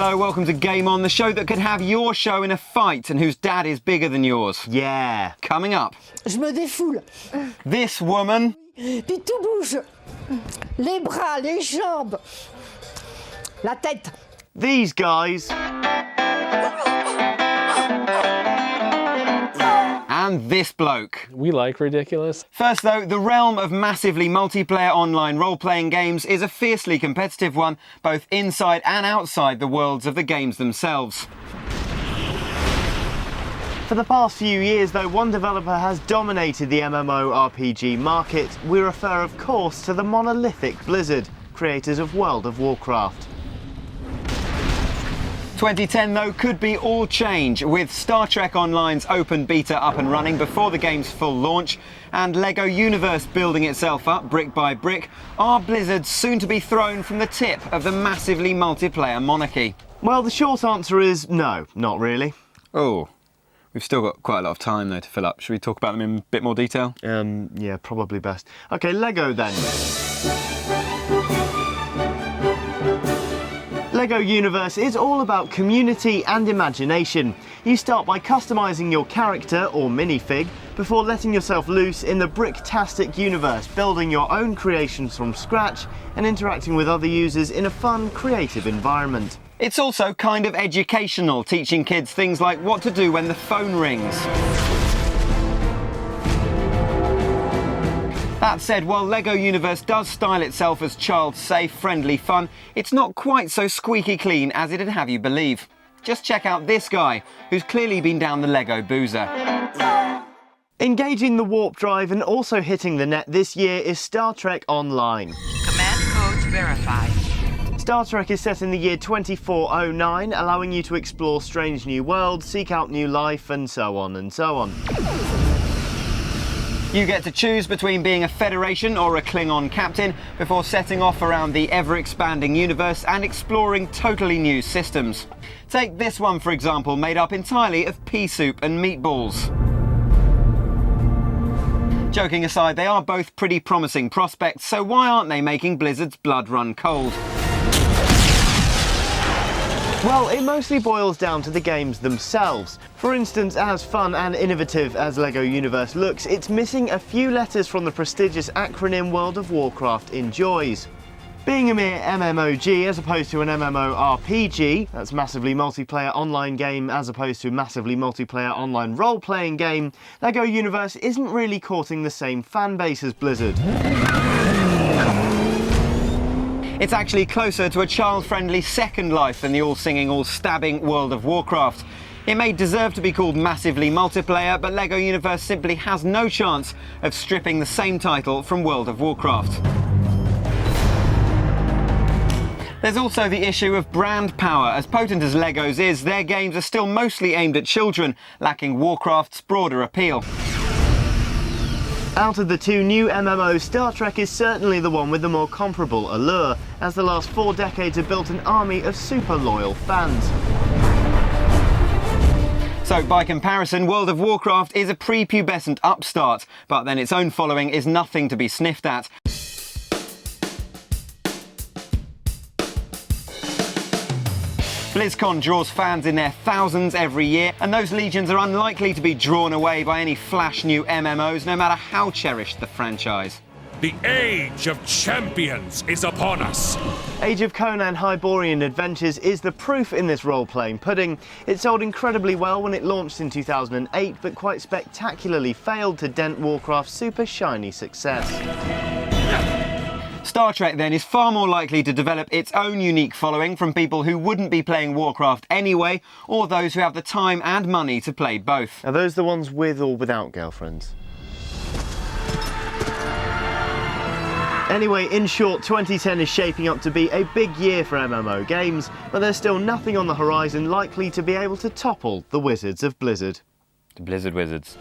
Hello, welcome to Game On, the show that could have your show in a fight and whose dad is bigger than yours. Yeah. Coming up. Je me défoule. This woman. Puis tout bouge. Les bras, les jambes. La tête. These guys. And this bloke. We like ridiculous. First though, the realm of massively multiplayer online role-playing games is a fiercely competitive one, both inside and outside the worlds of the games themselves. For the past few years though, one developer has dominated the MMORPG market. We refer of course to the monolithic Blizzard, creators of World of Warcraft. 2010 though could be all change, with Star Trek Online's open beta up and running before the game's full launch, and LEGO Universe building itself up brick by brick. Are Blizzard soon to be thrown from the tip of the massively multiplayer monarchy? Well, the short answer is no, not really. Oh, we've still got quite a lot of time though to fill up. Should we talk about them in a bit more detail? Yeah, probably best. Okay, LEGO then. LEGO Universe is all about community and imagination. You start by customising your character or minifig before letting yourself loose in the bricktastic universe, building your own creations from scratch and interacting with other users in a fun, creative environment. It's also kind of educational, teaching kids things like what to do when the phone rings. That said, while LEGO Universe does style itself as child-safe, friendly fun, it's not quite so squeaky clean as it'd have you believe. Just check out this guy, who's clearly been down the LEGO boozer. Engaging the warp drive and also hitting the net this year is Star Trek Online. Command codes verified. Star Trek is set in the year 2409, allowing you to explore strange new worlds, seek out new life, and so on and so on. You get to choose between being a Federation or a Klingon captain before setting off around the ever-expanding universe and exploring totally new systems. Take this one, for example, made up entirely of pea soup and meatballs. Joking aside, they are both pretty promising prospects, so why aren't they making Blizzard's blood run cold? Well, it mostly boils down to the games themselves. For instance, as fun and innovative as LEGO Universe looks, it's missing a few letters from the prestigious acronym World of Warcraft enjoys. Being a mere MMOG as opposed to an MMORPG, that's massively multiplayer online game as opposed to massively multiplayer online role-playing game, LEGO Universe isn't really courting the same fan base as Blizzard. It's actually closer to a child-friendly Second Life than the all-singing, all-stabbing World of Warcraft. It may deserve to be called massively multiplayer, but LEGO Universe simply has no chance of stripping the same title from World of Warcraft. There's also the issue of brand power. As potent as LEGO's is, their games are still mostly aimed at children, lacking Warcraft's broader appeal. Out of the two new MMOs, Star Trek is certainly the one with the more comparable allure, as the last 4 decades have built an army of super loyal fans. So by comparison, World of Warcraft is a prepubescent upstart, but then its own following is nothing to be sniffed at. BlizzCon draws fans in their thousands every year, and those legions are unlikely to be drawn away by any flash new MMOs, no matter how cherished the franchise. The Age of Champions is upon us! Age of Conan Hyborian Adventures is the proof in this role-playing pudding. It sold incredibly well when it launched in 2008, but quite spectacularly failed to dent Warcraft's super shiny success. Star Trek then is far more likely to develop its own unique following from people who wouldn't be playing Warcraft anyway, or those who have the time and money to play both. Are those the ones with or without girlfriends? Anyway, in short, 2010 is shaping up to be a big year for MMO games, but there's still nothing on the horizon likely to be able to topple the Wizards of Blizzard. The Blizzard Wizards.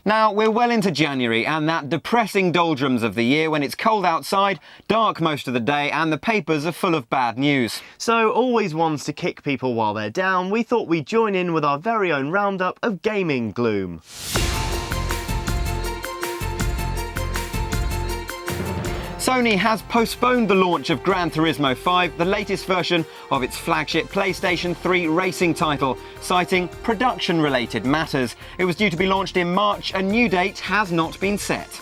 Now, we're well into January and that depressing doldrums of the year when it's cold outside, dark most of the day and the papers are full of bad news. So, always ones to kick people while they're down, we thought we'd join in with our very own roundup of gaming gloom. Sony has postponed the launch of Gran Turismo 5, the latest version of its flagship PlayStation 3 racing title, citing production-related matters. It was due to be launched in March. A new date has not been set.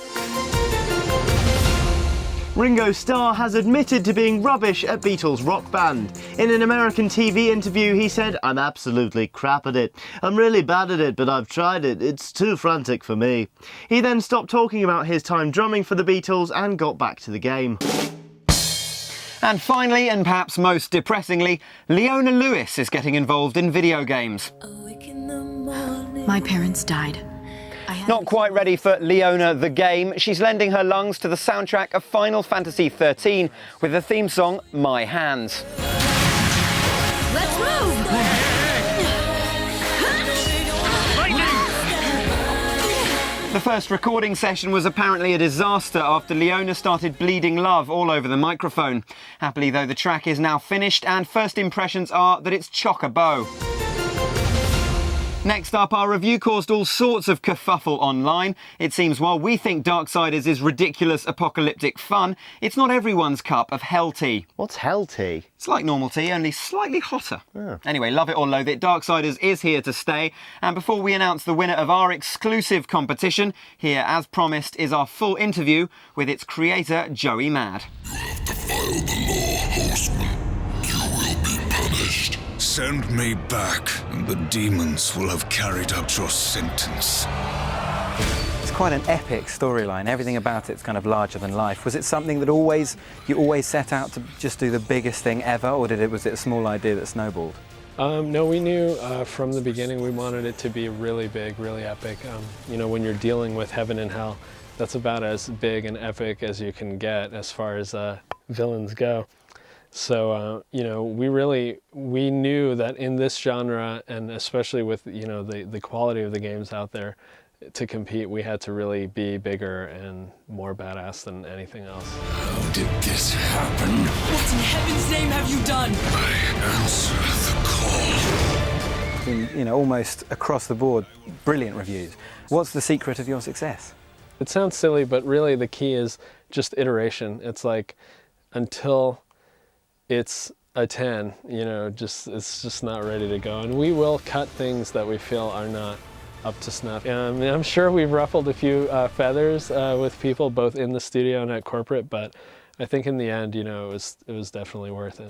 Ringo Starr has admitted to being rubbish at Beatles Rock Band. In an American TV interview, he said, "I'm absolutely crap at it. I'm really bad at it, but I've tried it. It's too frantic for me." He then stopped talking about his time drumming for the Beatles and got back to the game. And finally, and perhaps most depressingly, Leona Lewis is getting involved in video games. My parents died. Not quite ready for Leona the game, she's lending her lungs to the soundtrack of Final Fantasy XIII with the theme song My Hands. Let's move! The first recording session was apparently a disaster after Leona started bleeding love all over the microphone. Happily though, the track is now finished and first impressions are that it's chock-a-bow. Next up, our review caused all sorts of kerfuffle online. It seems while we think Darksiders is ridiculous apocalyptic fun, it's not everyone's cup of hell tea. What's hell tea? It's like normal tea, only slightly hotter. Anyway, love it or loathe it, Darksiders is here to stay. And before we announce the winner of our exclusive competition, here, as promised, is our full interview with its creator, Joey Mad. Defile the law, horseman. You will be punished. Send me back, and the demons will have carried out your sentence. It's quite an epic storyline. Everything about it's kind of larger than life. Was it something that you always set out to just do the biggest thing ever, or was it a small idea that snowballed? No, we knew from the beginning we wanted it to be really big, really epic. You know, when you're dealing with heaven and hell, that's about as big and epic as you can get as far as villains go. So, you know, we knew that in this genre, and especially with, you know, the quality of the games out there, to compete, we had to really be bigger and more badass than anything else. How did this happen? What in heaven's name have you done? I answer the call. You know, almost across the board, brilliant reviews. What's the secret of your success? It sounds silly, but really the key is just iteration. It's like, until it's a 10, you know, it's just not ready to go. And we will cut things that we feel are not up to snuff. I'm sure we've ruffled a few feathers with people both in the studio and at corporate, but I think in the end, you know, it was definitely worth it.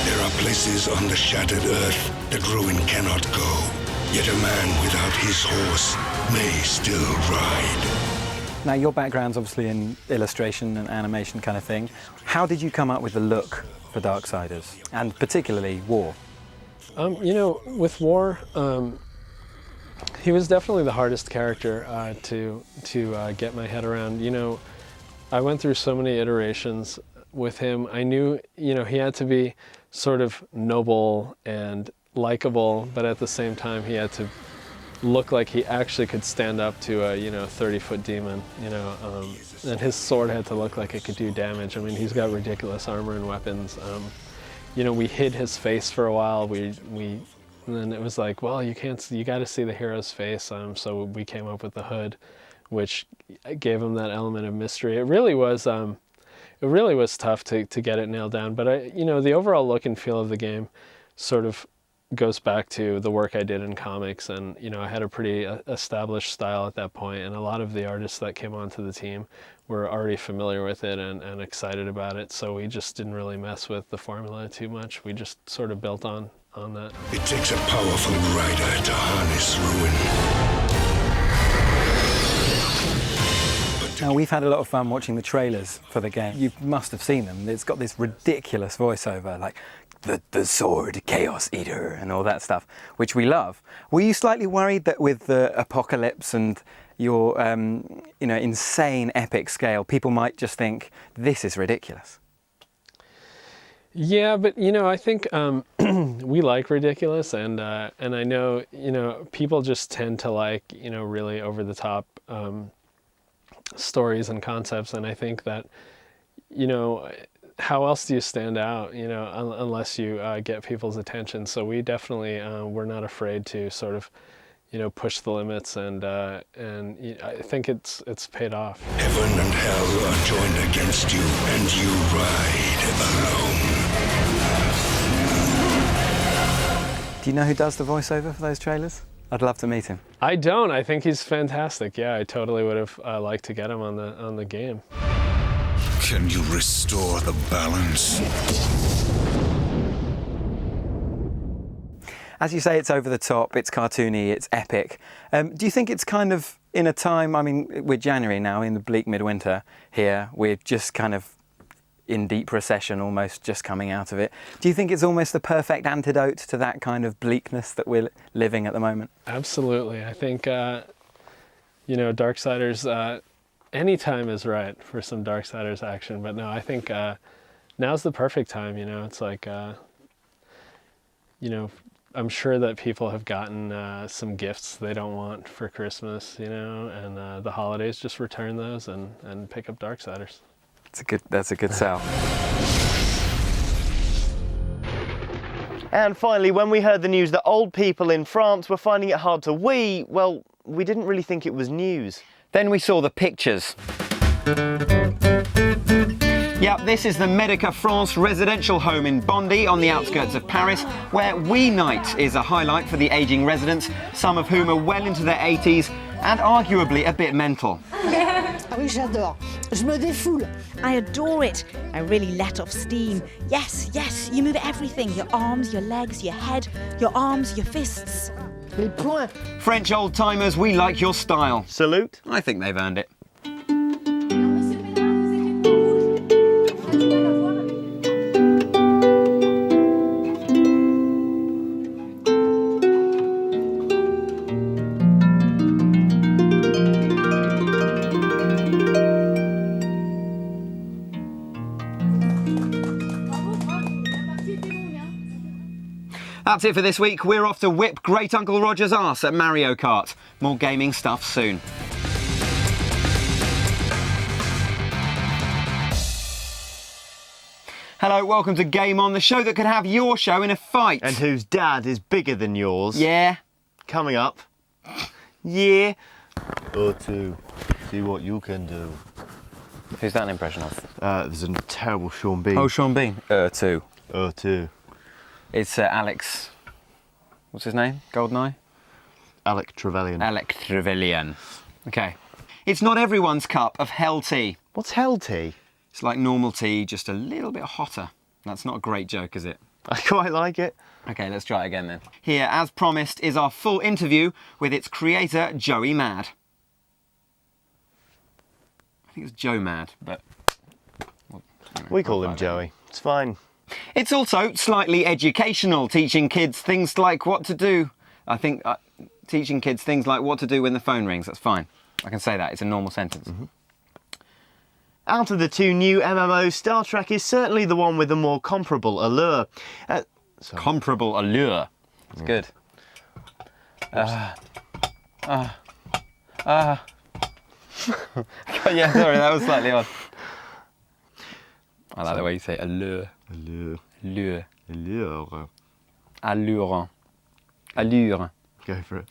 There are places on the shattered earth that ruin cannot go, yet a man without his horse may still ride. Now, your background's obviously in illustration and animation kind of thing. How did you come up with the look for Darksiders, and particularly War? You know, with War, he was definitely the hardest character to get my head around. You know, I went through so many iterations with him. I knew, you know, he had to be sort of noble and likable, but at the same time he had to look like he actually could stand up to a, you know, 30-foot demon, you know, and his sword had to look like it could do damage. I mean, he's got ridiculous armor and weapons. You know, we hid his face for a while. And then it was like, well, you got to see the hero's face. So we came up with the hood, which gave him that element of mystery. It really was tough to get it nailed down. But you know, the overall look and feel of the game sort of goes back to the work I did in comics, and you know, I had a pretty established style at that point, and a lot of the artists that came onto the team were already familiar with it and excited about it, so we just didn't really mess with the formula too much. We just sort of built on that. It takes a powerful rider to harness ruin. Now, we've had a lot of fun watching the trailers for the game. You must have seen them. It's got this ridiculous voiceover, like the sword, Chaos Eater, and all that stuff, which we love. Were you slightly worried that with the apocalypse and your, you know, insane epic scale, people might just think, this is ridiculous? Yeah, but you know, I think we like ridiculous, and I know, you know, people just tend to like, you know, really over the top stories and concepts, and I think that, you know, how else do you stand out, you know, unless you get people's attention? So we definitely were not afraid to sort of, push the limits, and I think it's paid off. Heaven and hell are joined against you, and you ride alone. Do you know who does the voiceover for those trailers? I'd love to meet him. I don't. I think he's fantastic. Yeah, I totally would have liked to get him on the game. Can you restore the balance? As you say, it's over the top, it's cartoony, it's epic. Do you think it's kind of in a time, I mean, we're January now, in the bleak midwinter here, we're just kind of in deep recession, almost just coming out of it. Do you think it's almost the perfect antidote to that kind of bleakness that we're living at the moment? Absolutely. I think, Darksiders, any time is right for some Darksiders action, but no, I think now's the perfect time, it's like, I'm sure that people have gotten some gifts they don't want for Christmas, and the holidays, just return those and pick up Darksiders. That's a good sell. And finally, when we heard the news that old people in France were finding it hard to wee, well, we didn't really think it was news. Then we saw the pictures. Yep, this is the Medica France residential home in Bondy on the outskirts of Paris, where Wee Night is a highlight for the ageing residents, some of whom are well into their 80s and arguably a bit mental. Ah oui, j'adore. Je me défoule. I adore it. I really let off steam. Yes, you move everything. Your arms, your legs, your head, your arms, your fists. Les poings. French old-timers, we like your style. Salute. I think they've earned it. That's it for this week. We're off to whip Great Uncle Roger's arse at Mario Kart. More gaming stuff soon. Hello, welcome to Game On, the show that could have your show in a fight. And whose dad is bigger than yours. Yeah. Coming up. Yeah. Or two. See what you can do. Who's that an impression of? There's a terrible Sean Bean. Oh, Sean Bean. Two. Two. It's Alex. What's his name? Goldeneye? Alec Trevelyan. Alec Trevelyan. Okay. It's not everyone's cup of hell tea. What's hell tea? It's like normal tea, just a little bit hotter. That's not a great joke, is it? I quite like it. Okay, let's try it again then. Here, as promised, is our full interview with its creator, Joey Mad. I think it's Joe Mad, but... We call him Joey. It's fine. It's also slightly educational, teaching kids things like what to do. I think teaching kids things like what to do when the phone rings, that's fine. I can say that, it's a normal sentence. Mm-hmm. Out of the two new MMOs, Star Trek is certainly the one with the more comparable allure. Comparable allure. It's good. Yeah, sorry, that was slightly odd. I like the way you say allure. Allure. Allure. Allure. Allure. Allure. Go for it.